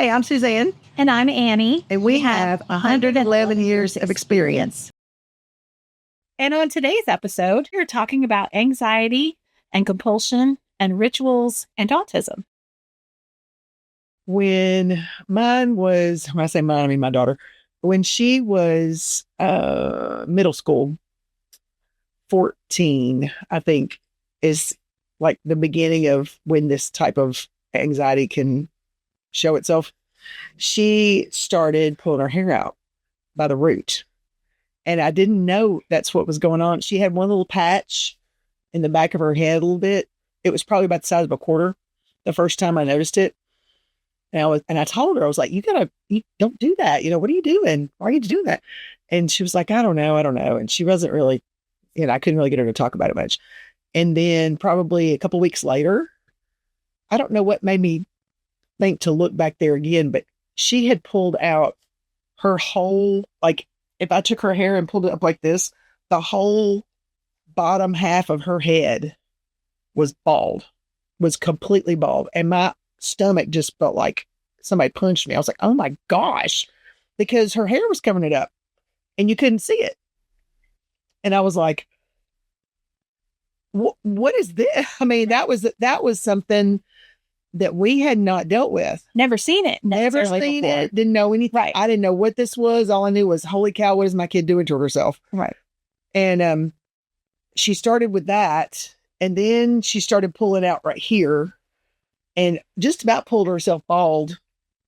Hi, I'm Suzanne. And I'm Annie. And we have 111 years of experience. And on today's episode, we're talking about anxiety and compulsion and rituals and autism. When I say mine, I mean my daughter, when she was middle school, 14, I think, is like the beginning of when this type of anxiety can show itself. She started pulling her hair out by the root. And I didn't know that's what was going on. She had one little patch in the back of her head a little bit. It was probably about the size of a quarter the first time I noticed it. And I told her, I was like, you don't do that. What are you doing? Why are you doing that? And she was like, I don't know. And she wasn't really, I couldn't really get her to talk about it much. And then probably a couple weeks later, I don't know what made me think to look back there again, but she had pulled out her whole, like, if I took her hair and pulled it up like this, the whole bottom half of her head was completely bald. And my stomach just felt like somebody punched me. I was like, oh my gosh, because her hair was covering it up and you couldn't see it. And I was like, what is this? I mean, that was something that we had not dealt with. Never seen it. Never seen it. Didn't know anything. Right. I didn't know what this was. All I knew was, holy cow, what is my kid doing to herself? Right. And she started with that. And then she started pulling out right here and just about pulled herself bald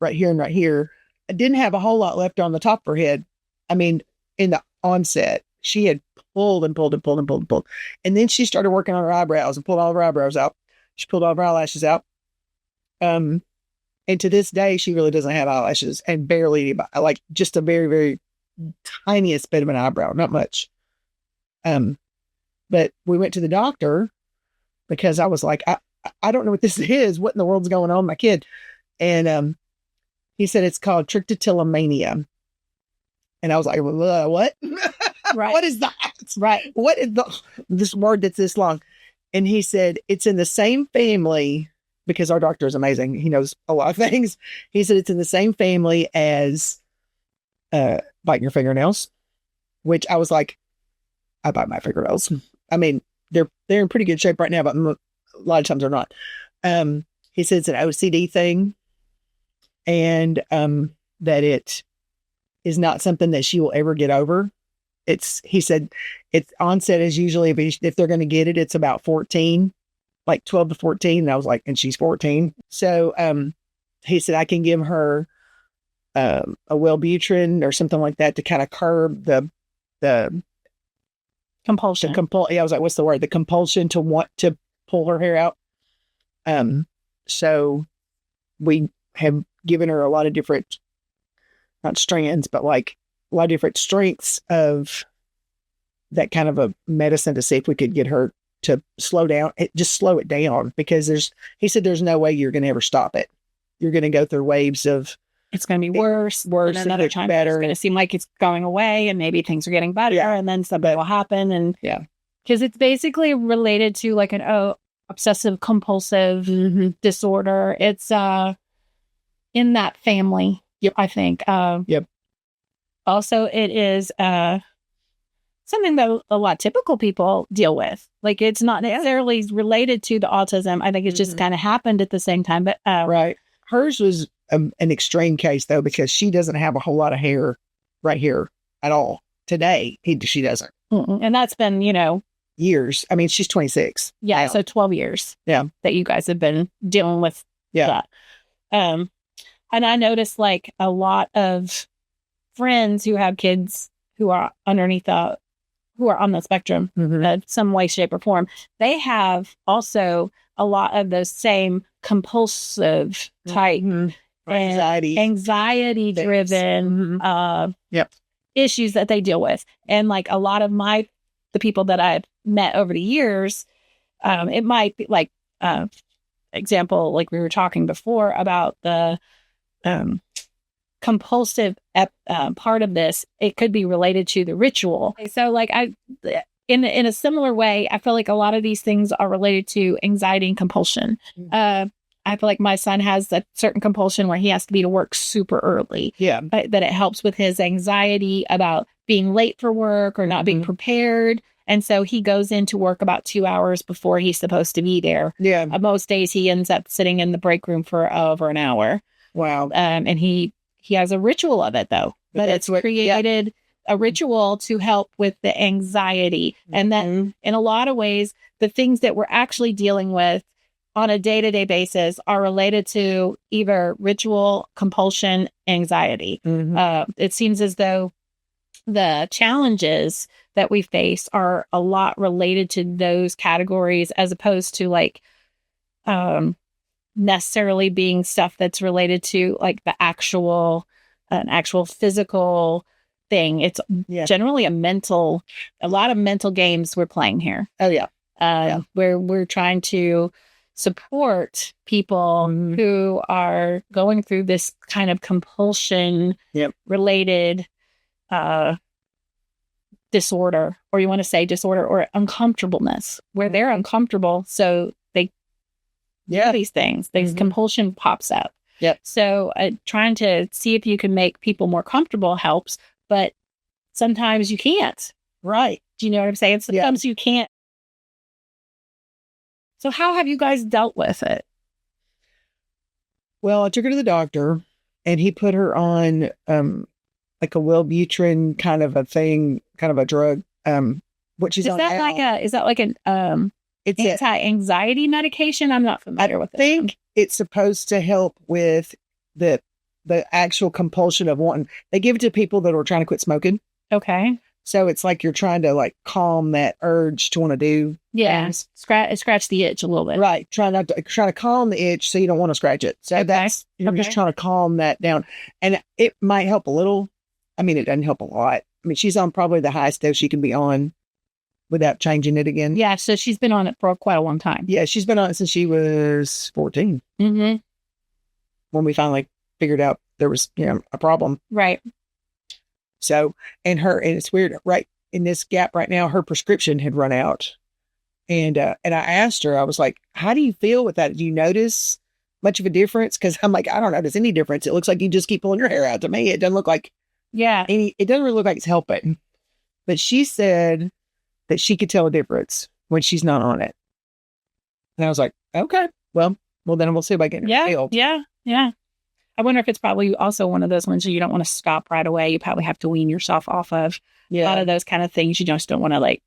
right here and right here. I didn't have a whole lot left on the top of her head. I mean, in the onset, she had pulled and pulled and pulled and pulled and pulled. And then she started working on her eyebrows and pulled all of her eyebrows out. She pulled all of her eyelashes out. And to this day, she really doesn't have eyelashes and barely, like, just a very, very tiniest bit of an eyebrow, not much. But we went to the doctor because I was like, I don't know what this is. What in the world's going on with my kid? And he said it's called trichotillomania. And I was like, what? Right. What is that? Right. What is this word that's this long? And he said it's in the same family, because our doctor is amazing. He knows a lot of things. He said it's in the same family as biting your fingernails, which I was like, I bite my fingernails. I mean, they're in pretty good shape right now, but a lot of times they're not. He said it's an OCD thing, and that it is not something that she will ever get over. He said its onset is usually, if they're going to get it, it's about 14. Like 12 to 14. And I was like, and she's 14. So, he said, I can give her, a Wellbutrin or something like that to kind of curb the compulsion. I was like, what's the word? The compulsion to want to pull her hair out. So we have given her a lot of different, not strands, but like a lot of different strengths of that kind of a medicine to see if we could get her to slow down, just slow it down, because he said there's no way you're going to ever stop it. You're going to go through waves of, it's going to be worse, and another time better. It's going to seem like it's going away, and maybe things are getting better, and then something will happen, and because it's basically related to like an obsessive compulsive disorder. It's in that family. Yep, I think. Yep. Also, it is something that a lot of typical people deal with. Like, it's not necessarily related to the autism. I think it just kind of happened at the same time. But right. Hers was an extreme case, though, because she doesn't have a whole lot of hair right here at all. Today, she doesn't. And that's been, years. I mean, she's 26. Yeah. Now. So 12 years. Yeah. That you guys have been dealing with that. And I noticed like a lot of friends who have kids who are who are on the spectrum in some way, shape, or form, they have also a lot of those same compulsive type anxiety driven issues that they deal with. And like a lot of the people that I've met over the years, it might be like example, like we were talking before about the compulsive part of this. It could be related to the ritual. So like in a similar way, I feel like a lot of these things are related to anxiety and compulsion. I I feel like my son has a certain compulsion where he has to be to work super early. Yeah. But that it helps with his anxiety about being late for work or not being prepared. And so he goes into work about 2 hours before he's supposed to be there. Yeah. Most days he ends up sitting in the break room for over an hour. Wow. And he has a ritual of it, though. But it's created a ritual to help with the anxiety. And then in a lot of ways, the things that we're actually dealing with on a day-to-day basis are related to either ritual, compulsion, anxiety. It seems as though the challenges that we face are a lot related to those categories as opposed to like necessarily being stuff that's related to like an actual physical thing. It's generally a lot of mental games we're playing here. Oh yeah. Where we're trying to support people who are going through this kind of compulsion related disorder, or you want to say disorder or uncomfortableness, where they're uncomfortable. So they do these things. This compulsion pops up. Yep. So trying to see if you can make people more comfortable helps, but sometimes you can't. Right. Do you know what I'm saying? Sometimes you can't. So how have you guys dealt with it? Well, I took her to the doctor and he put her on like a Wellbutrin kind of a thing, kind of a drug. What she's on now. Is that like an it's anti-anxiety medication? I'm not familiar with it. I think it's supposed to help with the actual compulsion of wanting. They give it to people that are trying to quit smoking. Okay. So it's like you're trying to like calm that urge to want to do. Yeah. Scratch the itch a little bit. Right. Trying to calm the itch so you don't want to scratch it. So you're just trying to calm that down. And it might help a little. I mean, it doesn't help a lot. I mean, she's on probably the highest dose she can be on without changing it again. Yeah. So she's been on it for quite a long time. Yeah. She's been on it since she was 14. When we finally figured out there was, a problem. Right. So, and it's weird, right? In this gap right now, her prescription had run out. And I asked her, I was like, how do you feel with that? Do you notice much of a difference? Because I'm like, I don't notice any difference. It looks like you just keep pulling your hair out. To me, it doesn't look like, it doesn't really look like it's helping. But she said that she could tell a difference when she's not on it. And I was like, okay, well, then we'll see if I get it filled. Yeah. I wonder if it's probably also one of those ones you don't want to stop right away. You probably have to wean yourself off of a lot of those kind of things. You just don't want to like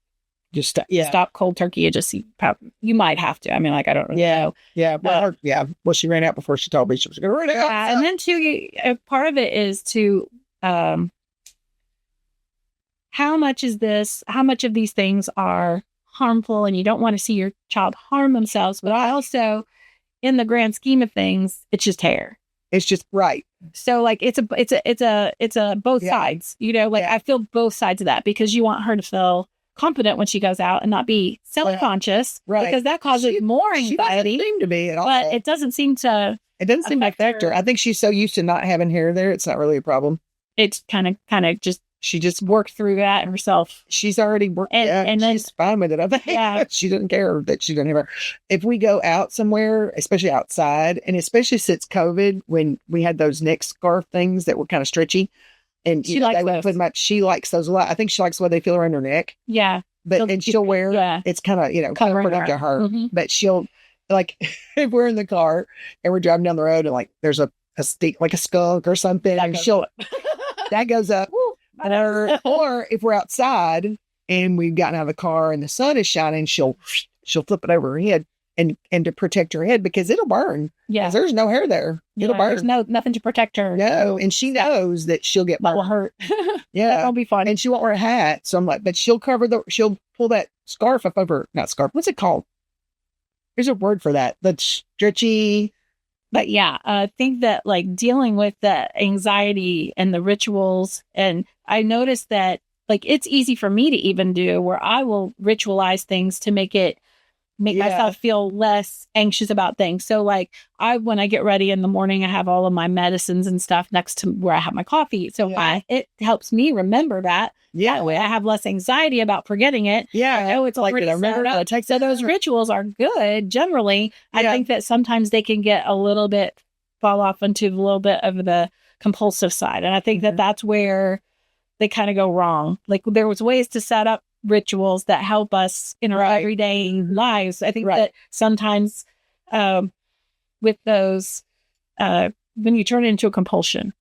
just stop cold turkey. You might have to. I mean, like, I don't really know. Yeah. Well, she ran out before she told me she was going to run out. Yeah. And then too, part of it is to, how much of these things are harmful and you don't want to see your child harm themselves. But I also, in the grand scheme of things, it's just hair. It's just right. So like it's a both sides, I feel both sides of that because you want her to feel confident when she goes out and not be self-conscious, right? Because that causes more anxiety. She doesn't seem to be at all. But it doesn't seem to. It doesn't seem to affect her. I think she's so used to not having hair there, it's not really a problem. It's kind of just. She just worked through that herself. She's already worked. And then she's fine with it. I think she doesn't care that she doesn't have her. If we go out somewhere, especially outside, and especially since COVID, when we had those neck scarf things that were kind of stretchy, and she likes those. She likes those a lot. I think she likes the way they feel around her neck. Yeah, but she'll wear. It's kind of covering up to her. But she'll like if we're in the car and we're driving down the road and like there's a stick like a skunk or something, and that goes up. Or if we're outside and we've gotten out of the car and the sun is shining, she'll flip it over her head and to protect her head because it'll burn. Yeah, there's no hair there. It'll burn. There's nothing to protect her. No, and she knows that she'll get burned. That will hurt. Yeah, that'll be fun. And she won't wear a hat, so I'm like, but she'll pull that scarf up over. Not scarf. What's it called? There's a word for that. That's stretchy. But yeah, I think that like dealing with the anxiety and the rituals, and I noticed that like it's easy for me to even do where I will ritualize things to make it make myself feel less anxious about things. So like when I get ready in the morning, I have all of my medicines and stuff next to where I have my coffee. So it helps me remember that. Yeah. That way I have less anxiety about forgetting it. Yeah. I know it's like, I remember that. So those rituals are good. Generally, I think that sometimes they can get a little bit fall off into a little bit of the compulsive side. And I think that that's where they kind of go wrong. Like there was ways to set up rituals that help us in our everyday lives. I think that sometimes with those, when you turn it into a compulsion,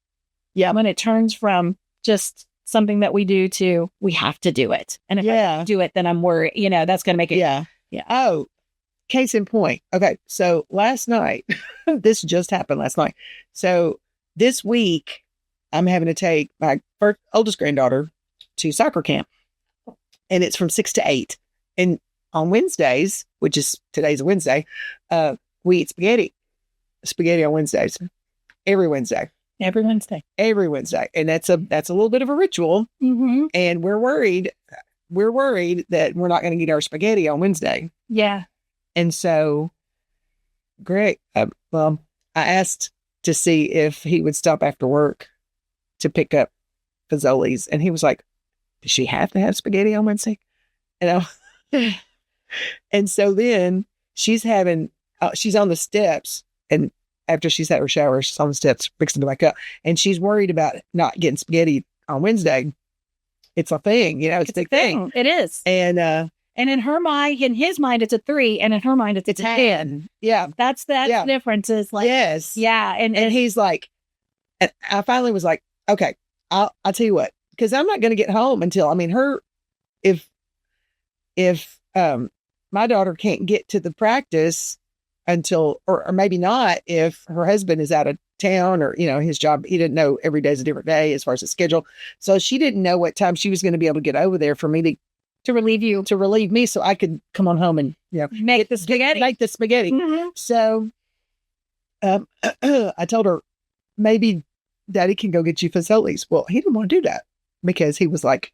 when it turns from just something that we do to we have to do it. And if I don't do it, then I'm worried, that's going to make it. Yeah. Oh, case in point. Okay. So last night, this just happened last night. So this week, I'm having to take my oldest granddaughter to soccer camp. And it's from 6 to 8. And on Wednesdays, which is today's a Wednesday, we eat spaghetti. Spaghetti on Wednesdays. Every Wednesday. Every Wednesday. Every Wednesday. And that's a little bit of a ritual. Mm-hmm. And we're worried that we're not going to get our spaghetti on Wednesday. Yeah. And so, Greg, I asked to see if he would stop after work to pick up Fazoli's. And he was like, does she have to have spaghetti on Wednesday? And so then she's on the steps, and after she's had her shower, she's on the steps fixing to wake up, and she's worried about not getting spaghetti on Wednesday. It's a thing, it's a big thing. It is. And in her mind, in his mind, it's a 3, and in her mind, it's a 10. Yeah. That's the difference is like, yes. Yeah. And he's like, and I finally was like, okay, I'll tell you what, because I'm not going to get home until, if my daughter can't get to the practice until, or maybe not, if her husband is out of town or, his job, he didn't know every day's a different day as far as the schedule. So she didn't know what time she was going to be able to get over there for me to relieve me so I could come on home and, make the spaghetti. Mm-hmm. So I told her, maybe Daddy can go get you Fazoli's. Well, he didn't want to do that because he was like,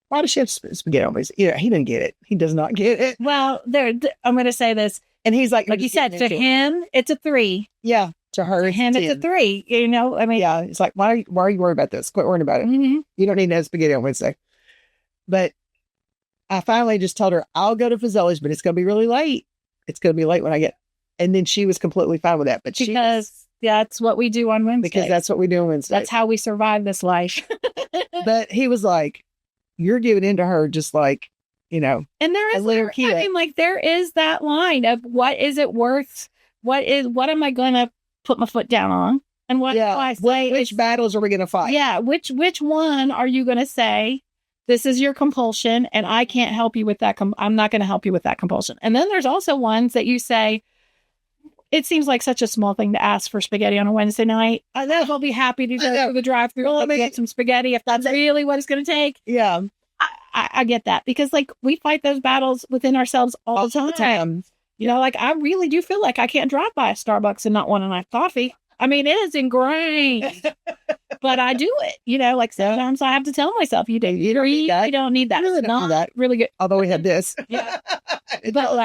why does she have spaghetti on me? He didn't get it. He does not get it. Well, I'm going to say this. And he's like you said, to him, it's a 3. Yeah. To her, to him, it's a 3. Yeah. It's like, why are you worried about this? Quit worrying about it. Mm-hmm. You don't need to have spaghetti on Wednesday. But I finally just told her, I'll go to Fazoli's, but it's going to be really late. It's going to be late when I get. And then she was completely fine with that. But because that's what we do on Wednesday. Because that's what we do on Wednesday. That's how we survive this life. But he was like, you're giving in to her just like, and there is, there is that line of what is it worth? What am I going to put my foot down on? And what do I say? Which battles are we going to fight? Yeah. Which one are you going to say, this is your compulsion and I can't help you with that. I'm not going to help you with that compulsion. And then there's also ones that you say, it seems like such a small thing to ask for spaghetti on a Wednesday night. I know. I'll be happy to go through the drive-thru and get some spaghetti if that's really what it's going to take. Yeah. I get that because we fight those battles within ourselves all the time. I really do feel like I can't drive by a Starbucks and not want a nice coffee. It is ingrained, but I do it, sometimes I have to tell myself, you don't need that. You really don't need that. Really good. Although we had this. Yeah. But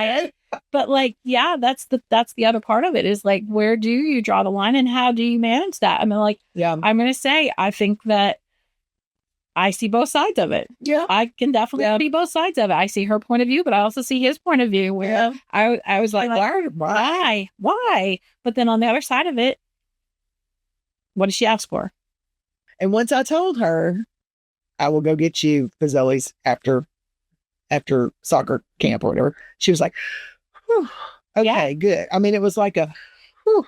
that's the other part of it is where do you draw the line and how do you manage that? I'm going to say, I think that I see both sides of it. Yeah. I can definitely see both sides of it. I see her point of view, but I also see his point of view where I was like, why? But then on the other side of it, what does she ask for? And once I told her, I will go get you Fazoli's after soccer camp or whatever, she was like, whew, okay, good. It was like a, whew.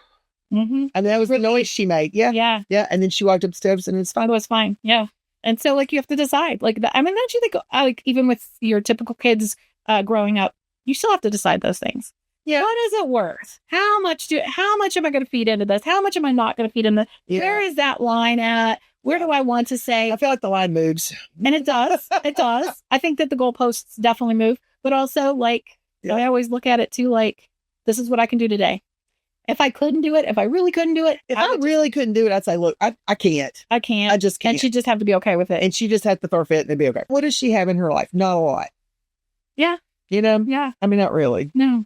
Mm-hmm. And that was the noise she made. Yeah. Yeah. Yeah. And then she walked upstairs and it's fine. It was fine. Yeah. And so you have to decide don't you think even with your typical kids growing up, you still have to decide those things. Yeah. What is it worth? How much am I going to feed into this? How much am I not going to feed into this? Yeah. Where is that line at? Where do I want to say? I feel like the line moves. And it does. It does. I think that the goalposts definitely move, but also I always look at it too, this is what I can do today. If I couldn't do it, if I really couldn't do it. If I really couldn't do it, I'd say, look, I can't. I can't. I just can't. And she'd just have to be okay with it. And she just had to throw a fit and it'd be okay. What does she have in her life? Not a lot. Yeah. Yeah. Yeah. Not really. No.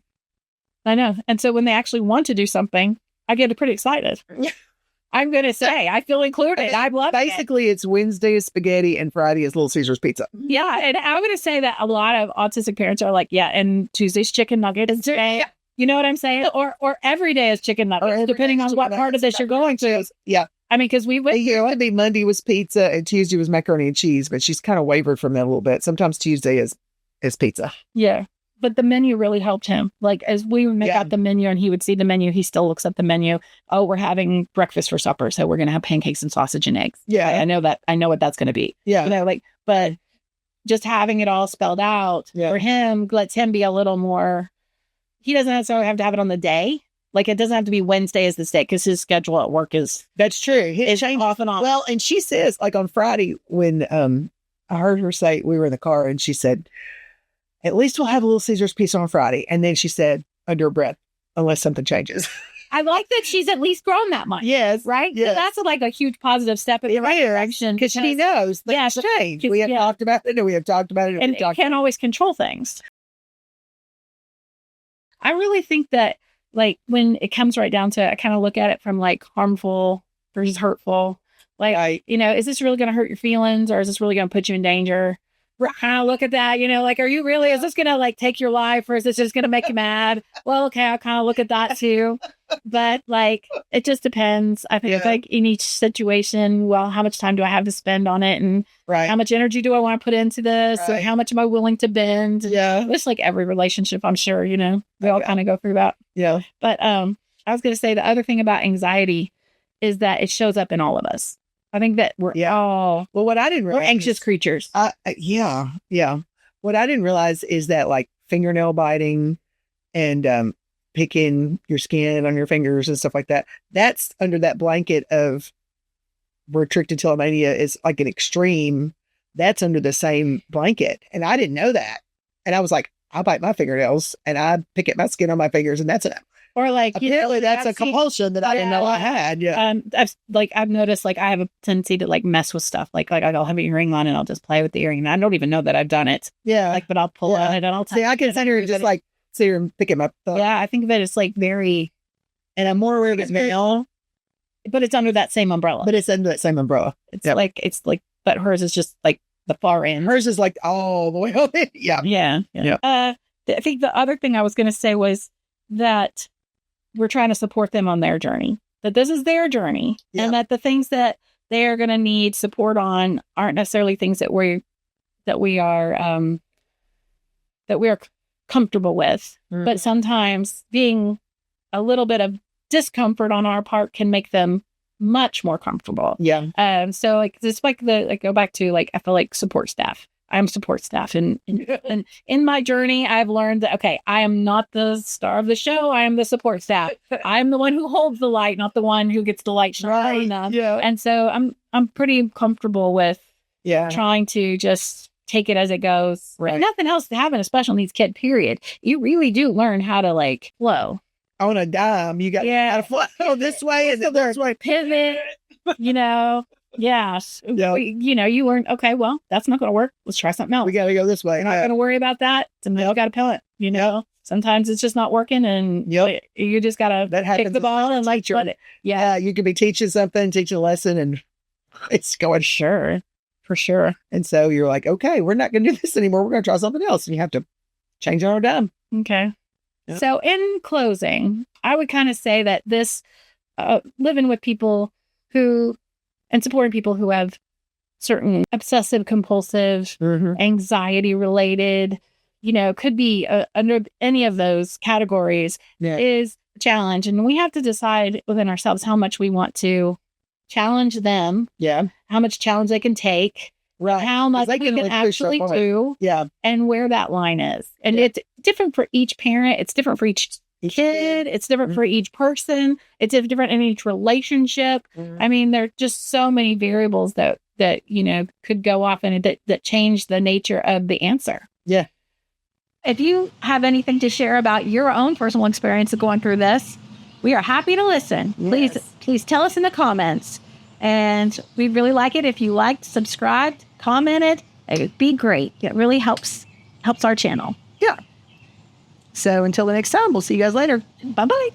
I know. And so when they actually want to do something, I get pretty excited. I'm going to say, I feel included. I love it. Basically, it's Wednesday is spaghetti and Friday is Little Caesars pizza. Yeah. And I'm going to say that a lot of autistic parents are like, yeah, and Tuesday's chicken nuggets. You know what I'm saying? Or every day is chicken nuggets, depending on what part of this you're going to. Yeah. I mean, because we went. It used to be Monday was pizza and Tuesday was macaroni and cheese, but she's kind of wavered from that a little bit. Sometimes Tuesday is pizza. Yeah. But the menu really helped him. Like, as we would make out the menu and he would see the menu, he still looks at the menu. Oh, we're having breakfast for supper. So we're going to have pancakes and sausage and eggs. Yeah. I know that. I know what that's going to be. Yeah. You know, like, but just having it all spelled out for him lets him be a little more, he doesn't necessarily have to have it on the day. Like, it doesn't have to be Wednesday as this day because his schedule at work is. That's true. It's off and on. Well, and she says, like on Friday, when I heard her say, we were in the car and she said, at least we'll have a Little Caesars pizza on Friday. And then she said, under her breath, unless something changes. I like that she's at least grown that much. Yes. Right? Yes. So that's like a huge positive step in the right direction. Because she knows things change. We have talked about it. We have talked about it. And it can't always control things. I really think that, like, when it comes right down to it, I kind of look at it from like harmful versus hurtful. Like, you know, is this really going to hurt your feelings or is this really going to put you in danger? Kind of look at that, you know, like, are you really, is this going to like take your life or is this just going to make you mad? Well, okay, I kind of look at that too. But like, it just depends. I think like in each situation, well, how much time do I have to spend on it? And how much energy do I want to put into this? Or how much am I willing to bend? Yeah. It's like every relationship, I'm sure, you know, we all kind of go through that. Yeah. But I was going to say the other thing about anxiety is that it shows up in all of us. I think that we're all, well, what I didn't realize, we're anxious creatures. Yeah. What I didn't realize is that like fingernail biting and picking your skin on your fingers and stuff like that, that's under that blanket of restricted telemania is like an extreme. That's under the same blanket. And I didn't know that. And I was like, I bite my fingernails and I pick at my skin on my fingers and that's it. Or like, apparently that's a compulsion that I didn't know I had. Yeah. I've noticed like I have a tendency to like mess with stuff. Like I'll have an earring on and I'll just play with the earring. And I don't even know that I've done it. Yeah. Like, but I'll pull on it and I'll see. I can sit here and just like sit here and pick him up. Yeah. I think that it's like very, and I'm more aware of it now. But it's under that same umbrella. It's like, but hers is just like the far end. Hers is like all the way over. Yeah. I think the other thing I was going to say was that we're trying to support them on their journey, that this is their journey and that the things that they are going to need support on aren't necessarily things that we are comfortable with. But sometimes being a little bit of discomfort on our part can make them much more comfortable. Yeah. So like, it's like go back to like, I feel like support staff. I'm support staff. And in my journey, I've learned that, okay, I am not the star of the show. I am the support staff. I'm the one who holds the light, not the one who gets the light shine enough. Yeah. And so I'm pretty comfortable with trying to just take it as it goes. Right. And nothing else to having a special needs kid, period. You really do learn how to like flow. On a dime, you got to flow this way and this way. Pivot, you know. Yes. You know, you learn, okay, well, that's not going to work. Let's try something else. We got to go this way. You're not going to worry about that. Sometimes you got to pivot, you know. Sometimes it's just not working and you just got to pick the ball and like let it. Yeah. You could be teaching something, teaching a lesson and it's going. Sure. For sure. And so you're like, okay, we're not going to do this anymore. We're going to try something else. And you have to change on our dime. Okay. Yep. So in closing, I would kind of say that this living with people and supporting people who have certain obsessive compulsive, anxiety related, you know, could be under any of those categories is a challenge. And we have to decide within ourselves how much we want to challenge them. Yeah. How much challenge they can take. Right. How much they can actually do. Yeah. And where that line is. And it's different for each parent. It's different for each kid. It's different for each person. It's different in each relationship. I mean, there are just so many variables that you know could go off and that change the nature of the answer. Yeah. If you have anything to share about your own personal experience of going through this, we are happy to listen. Yes. Please tell us in the comments. And we'd really like it if you liked, subscribed, commented. It would be great. It really helps our channel. Yeah. So until the next time, we'll see you guys later. Bye-bye.